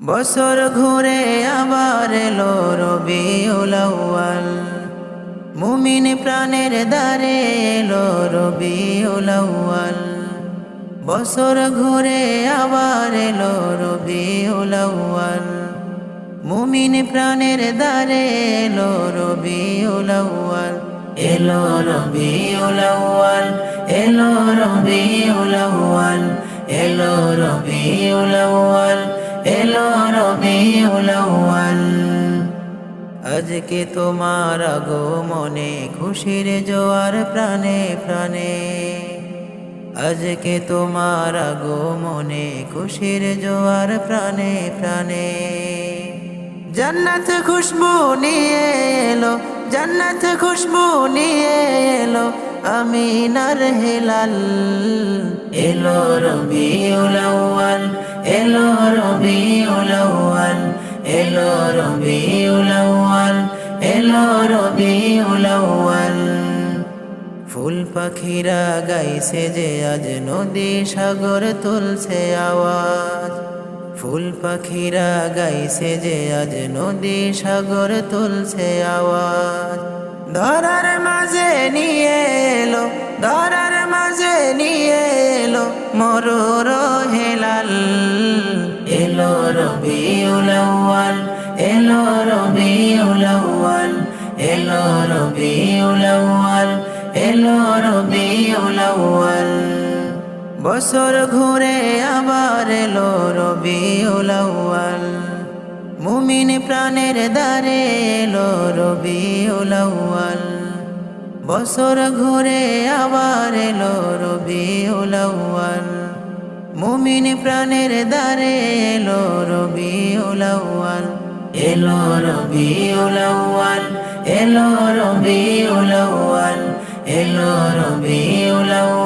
বছর ঘুরে আবার এলো রবিউল আউয়াল, মুমিন প্রাণের দ্বারে এলো রবিউল আউয়াল। বছর ঘুরে আবার এলো রবিউল আউয়াল, মুমিন প্রাণের দ্বারে এলো রবিউল আউয়াল। এলো রবিউল আউয়াল, এলো রবিউল আউয়াল, এলো রবিউল আউয়াল, এলো রবিউল আউয়াল। আজকে তোমার আগমনে খুশির জোয়ার প্রাণে প্রাণে, আজকে তোমার আগমনে খুশির জোয়ার প্রাণে প্রাণে। জান্নাত খুশবু নিয়ে এলো, জান্নাত খুশবু নিয়ে এলো আমিনার হেলাল। এলো রবিউল আউয়াল, এলো রবিউল আউয়াল, এলো রবিউল আউয়াল, এলো রবিউল আউয়াল। ফুল পাখিরা গাইছে যে আজ নদী সাগর তুলছে আওয়াজ, ফুল পাখিরা গাইছে যে আজ নদী সাগর তুলছে আওয়াজ। ধরার মাঝে নিয়ে এলো, ধরার মাঝে নিয়ে এলো মরুর হেলাল। এলো রবিউল আউয়াল, এলো রবিউল আউয়াল, এলো রবিউল আউয়াল, এলো রবিউল আউয়াল। বছর ঘুরে আবার এলো রবিউল আউয়াল, মুমিন প্রাণের দ্বারে এলো রবিউল আউয়াল। বছর ঘুরে আবার এলো রবিউল আউয়াল, মুমিন প্রাণের দ্বারে এলো রবিউল আউয়াল। এলো রবিউল আউয়াল, এলো রবিউল আউয়াল, এলো রবিউল আউয়াল।